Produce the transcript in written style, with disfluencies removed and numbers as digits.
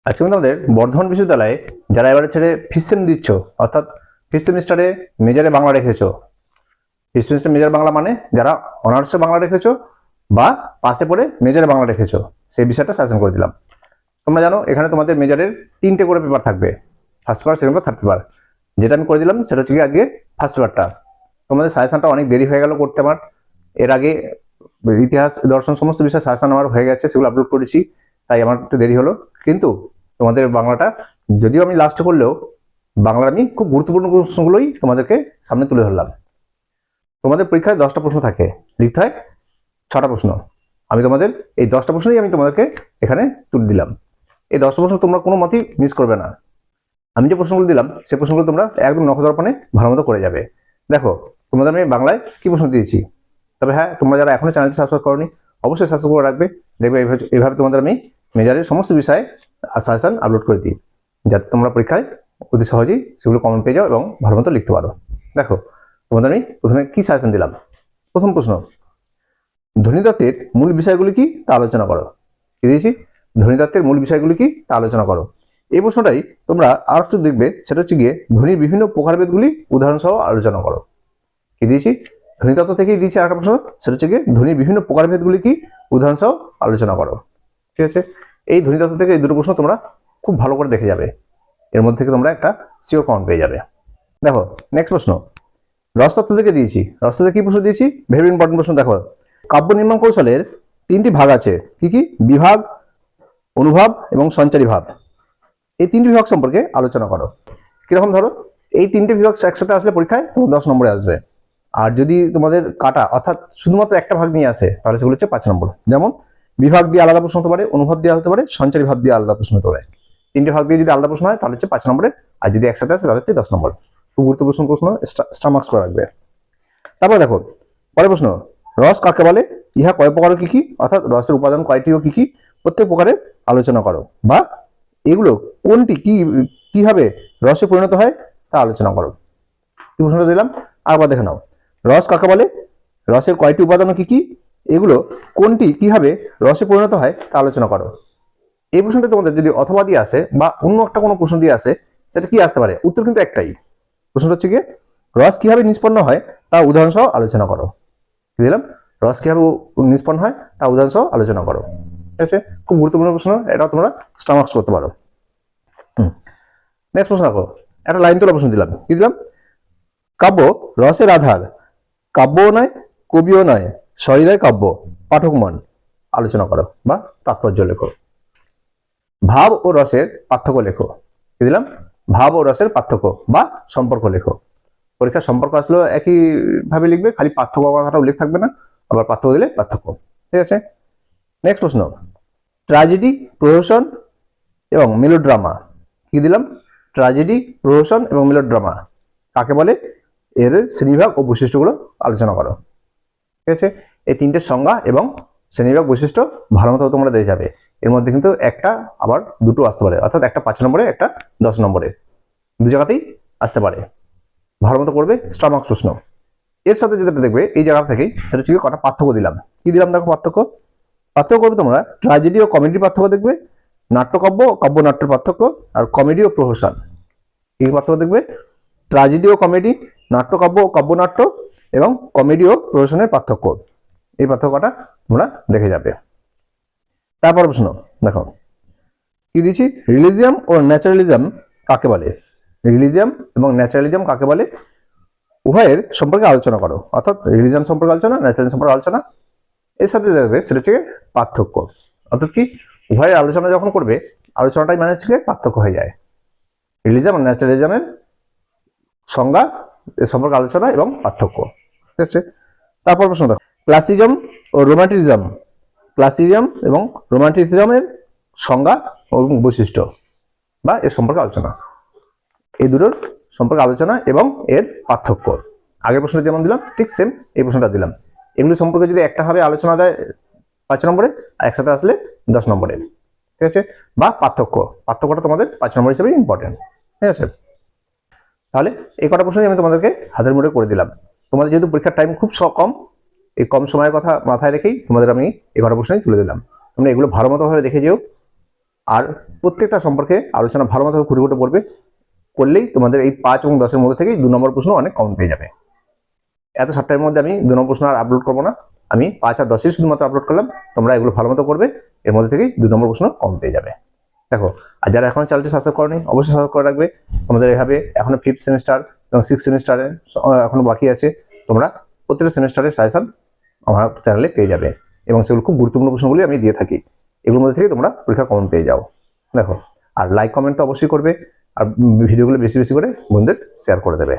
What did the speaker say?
আজকে কিন্তু আমাদের বর্ধমান বিশ্ববিদ্যালয়ে যারা এবারে ছেড়ে ফিফথ সেম দিচ্ছ, অর্থাৎ ফিফথ সেমিস্টারে মেজরে বাংলা রেখেছো। ফিফথ সেমিস্টার মেজর বাংলা মানে যারা অনার্সে বাংলা রেখেছো বা পাশে পড়ে মেজরে বাংলা রেখেছো, সেই বিষয়টা সাজেশন করে দিলাম। তোমরা জানো এখানে তোমাদের মেজরের 3টে করে পেপার থাকবে, first paper, second paper, third paper. যেটা আমি করে দিলাম সেটা হচ্ছে কি আজকে ফার্স্ট পেপারটা। তোমাদের সাজেশনটা অনেক দেরি হয়ে গেল করতে আমার। এর আগে ইতিহাস, দর্শন সমস্ত বিষয় সাজেশন আমার হয়ে গেছে, সেগুলো আপলোড করেছি, তাই আমার একটু দেরি হলো। কিন্তু তোমাদের বাংলাটা যদিও আমি লাস্টে করলেও বাংলার আমি খুব গুরুত্বপূর্ণ প্রশ্নগুলোই তোমাদেরকে সামনে তুলে ধরলাম। তোমাদের পরীক্ষায় 10টা প্রশ্ন থাকে, লিখতে হয় 6টা প্রশ্ন। আমি তোমাদের এই 10টা প্রশ্নই আমি তোমাদেরকে এখানে তুলে দিলাম। এই 10টা প্রশ্ন তোমরা কোনো মতেই মিস করবে না। আমি যে প্রশ্নগুলো দিলাম সেই প্রশ্নগুলো তোমরা একদম নখদর্পণে ভালো মতো করে যাবে। দেখো তোমাদের আমি বাংলায় কি প্রশ্ন দিয়েছি। তবে হ্যাঁ, তোমরা যারা এখনো চ্যানেলটি সাবস্ক্রাইব করোনি অবশ্যই সাবস্ক্রাইব করে রাখবে। দেখবে এইভাবে তোমাদের আমি মেজরের সমস্ত বিষয়ে সাজেশন আপলোড করে দিই, যাতে তোমরা পরীক্ষায় অতি সহজেই সেগুলো কমন পেয়ে যাও এবং ভালো মতো লিখতে পারো। দেখো তোমাদের আমি প্রথমে কি সাজেশন দিলাম। প্রথম প্রশ্ন, ধ্বনিতত্ত্বের মূল বিষয়গুলি কি তা আলোচনা করো। কি দিয়েছি? ধ্বনিতত্ত্বের মূল বিষয়গুলি কি তা আলোচনা করো। এই প্রশ্নটাই তোমরা আর একটু দেখবে, সেটা হচ্ছে গিয়ে ধ্বনির বিভিন্ন প্রকারভেদগুলি উদাহরণ সহ আলোচনা করো। কি দিয়েছি? ধ্বনিতত্ত্ব থেকেই দিয়েছি আরেকটা প্রশ্ন, সেটা হচ্ছে গিয়ে ধ্বনির বিভিন্ন প্রকারভেদগুলি কি উদাহরণ সহ আলোচনা করো। ঠিক আছে, এই ধ্বনিতত্ত্ব থেকে এই দুটো প্রশ্ন তোমরা খুব ভালো করে দেখে যাবে, এর মধ্যে থেকে তোমরা একটা সিওর কমন পেয়ে যাবে। দেখো নেক্সট প্রশ্ন, রসতত্ত্ব থেকে দিয়েছি। রসতত্ত্বে কি প্রশ্ন দিয়েছি? ভেরি ইম্পর্টেন্ট প্রশ্ন। দেখো, কাব্য নির্মাণ কৌশলের 3টি ভাগ আছে। কি কি? বিভাগ, অনুভাব এবং সঞ্চারী ভাব। এই 3টি বিভাগ সম্পর্কে আলোচনা করো। কিরকম? ধরো এই 3টে বিভাগ একসাথে আসলে পরীক্ষায় তোমার 10 নম্বরে আসবে। আর যদি তোমাদের কাটা অর্থাৎ শুধুমাত্র একটা ভাগ নিয়ে আসে তাহলে সেগুলো হচ্ছে 5 নম্বর। যেমন বিভাগ দিয়ে আলাদা প্রশ্ন হতে পারে, অনুভাব দিয়ে হতে পারে, সঞ্চারী ভাব দিয়ে আলাদা প্রশ্ন হতে পারে। 3টে ভাগ দিয়ে যদি আলাদা প্রশ্ন হয় তাহলে হচ্ছে 5 নম্বরের, আর যদি একসাথে আসে তাহলে হচ্ছে 10 নম্বর। খুব গুরুত্বপূর্ণ প্রশ্ন, স্টার মার্কস করে রাখবে। তারপর দেখো পরের প্রশ্ন, রস কাকে বলে? ইহা কয় প্রকার কি কি? অর্থাৎ রসের উপাদান কয়টি ও কি কি? প্রত্যেক প্রকারের আলোচনা করো, বা এগুলো কোনটি কিভাবে রসে পরিণত হয় তা আলোচনা করো। কি প্রশ্নটা দিলাম আরেকবার দেখে নাও। রস কাকে বলে? রসের কয়টি উপাদান কি কি? এগুলো কোনটি কিভাবে রসে পরিণত হয় তা আলোচনা করো। এই প্রশ্নটা তোমাদের যদি অথবা দিয়ে আসে বা অন্য একটা কোনো প্রশ্ন দিয়ে আসে, সেটা কি আসতে পারে? উত্তর কিন্তু একটাই। প্রশ্নটা হচ্ছে গিয়ে রস কিভাবে নিষ্পন্ন হয় তা উদাহরণ সহ আলোচনা করো। কি দিলাম? রস কিভাবে নিষ্পন্ন হয় তা উদাহরণ সহ আলোচনা করো। ঠিক আছে, খুব গুরুত্বপূর্ণ প্রশ্ন, এটাও তোমরা স্টার মার্কস করতে পারো। নেক্সট প্রশ্ন দেখো, একটা লাইন তোলা প্রশ্ন দিলাম। কি দিলাম? কাব্য রসের আধার, কাব্যও নয় কবিও নয়, সহৃদয় কাব্য, পাঠক মন, আলোচনা করো বা তাৎপর্য লেখো। ভাব ও রসের পার্থক্য লেখো। কি দিলাম? ভাব ও রসের পার্থক্য বা সম্পর্ক লেখো। পরীক্ষার সম্পর্ক আসলেও একই ভাবে লিখবে, খালি পার্থক্য কথাটা উল্লেখ থাকবে না, আবার পার্থক্য দিলে পার্থক্য। ঠিক আছে, নেক্সট প্রশ্ন, ট্র্যাজেডি, প্রহসন এবং মেলোড্রামা। কি দিলাম? ট্র্যাজেডি, প্রহসন এবং মেলোড্রামা কাকে বলে? এর শ্রেণীবিভাগ ও বৈশিষ্ট্যগুলো আলোচনা করো। ঠিক আছে, এই 3টে সংজ্ঞা এবং শ্রেণীবিভাগ বৈশিষ্ট্য ভালো মতো তোমরা দেখে যাবে। এর মধ্যে কিন্তু একটা আবার দুটো আসতে পারে, অর্থাৎ একটা 5 নম্বরে, একটা 10 নম্বরে, দু জায়গাতেই আসতে পারে। ভালো মতো করবে, স্টার মার্কস প্রশ্ন। এর সাথে যেটা দেখবে এই জায়গা থেকেই, সেটা হচ্ছে কটা পার্থক্য দিলাম। কি দিলাম? দেখো পার্থক্য করবে তোমরা। ট্র্যাজেডি ও কমেডি পার্থক্য দেখবে, নাট্যকাব্য ও কাব্যনাট্যের পার্থক্য, আর কমেডি ও প্রহসন। কি পার্থক্য দেখবে? ট্র্যাজেডি ও কমেডি, নাট্যকাব্য ও কাব্যনাট্য এবং কমেডি ও প্রহসনের পার্থক্য। এই পার্থক্যটা তোমরা দেখে যাবে। তারপর প্রশ্ন দেখো, কি দিয়েছি? রিলিজিয়াম ও ন্যাচারালিজম কাকে বলে? রিলিজিয়াম এবং ন্যাচারালিজম কাকে বলে? উভয়ের সম্পর্কে আলোচনা করো। অর্থাৎ রিলিজিয়াম সম্পর্কে আলোচনা, ন্যাচারালিজম সম্পর্কে আলোচনা। এর সাথে দেখবে সেটা হচ্ছে পার্থক্য। অর্থাৎ কি, উভয়ের আলোচনা যখন করবে, আলোচনাটাই মানে হচ্ছে পার্থক্য হয়ে যায়। রিলিজিয়াম ও ন্যাচারালিজমের সংজ্ঞা, এর সম্পর্কে আলোচনা এবং পার্থক্য। ঠিক আছে, তারপর প্রশ্ন দেখো, ক্লাসিজম ও রোমান্টিসিজম। ক্লাসিজম এবং রোমান্টিসিজমের সংজ্ঞা এবং বৈশিষ্ট্য বা এর সম্পর্কে আলোচনা। এই দুটোর সম্পর্কে আলোচনা এবং এর পার্থক্য। আগের প্রশ্নটা যেমন দিলাম ঠিক সেম এই প্রশ্নটা দিলাম। এগুলো সম্পর্কে যদি একটা ভাবে আলোচনা দেয় 5 নম্বরে, আর একসাথে আসলে 10 নম্বরে। ঠিক আছে, বা পার্থক্যটা তোমাদের 5 নম্বর হিসেবে ইম্পর্টেন্ট। ঠিক আছে, তাহলে এই কটা প্রশ্নই আমি তোমাদেরকে হাতের মুঠে করে দিলাম। তোমাদের যেহেতু পরীক্ষার টাইম খুব কম, এই কম সময়ের কথা মাথায় রেখেই তোমাদের আমি এই কটা প্রশ্নই তুলে দিলাম। তোমরা এগুলো ভালো মতো ভাবে দেখে যেও, আর প্রত্যেকটা সম্পর্কে আলোচনা ভালো মতো খুঁটে খুঁটে পড়বে, করলেই তোমাদের এই 5 এবং 10-এর মধ্যে থেকেই 2 নম্বর প্রশ্ন অনেক কমন পেয়ে যাবে। এত সাপ্তাহের মধ্যে আমি 2 নম্বর প্রশ্ন আর আপলোড করবো না, আমি 5 আর 10-ই শুধুমাত্র আপলোড করলাম। তোমরা এগুলো ভালো মতো করবে, এর মধ্যে থেকেই 2 নম্বর প্রশ্ন কম পেয়ে যাবে। দেখো, আর যারা এখনো চ্যানেলটি সাবস্ক্রাইব করনি অবশ্যই সাবস্ক্রাইব করে রাখবে। তোমাদের এভাবে এখনো 5th সেমিস্টার এবং 6th সেমিস্টারে এখনো বাকি আছে, তোমরা প্রত্যেকটা সেমিস্টারের সাজেশন আমার চ্যানেলে পেয়ে যাবে এবং সেগুলো খুব গুরুত্বপূর্ণ প্রশ্নগুলি আমি দিয়ে থাকি। এগুলোর মধ্যে থেকে তোমরা পরীক্ষা কমন পেয়ে যাও। দেখো, আর লাইক কমেন্ট তো অবশ্যই করবে, আর ভিডিওগুলো বেশি বেশি করে বন্ধুদের শেয়ার করে দেবে।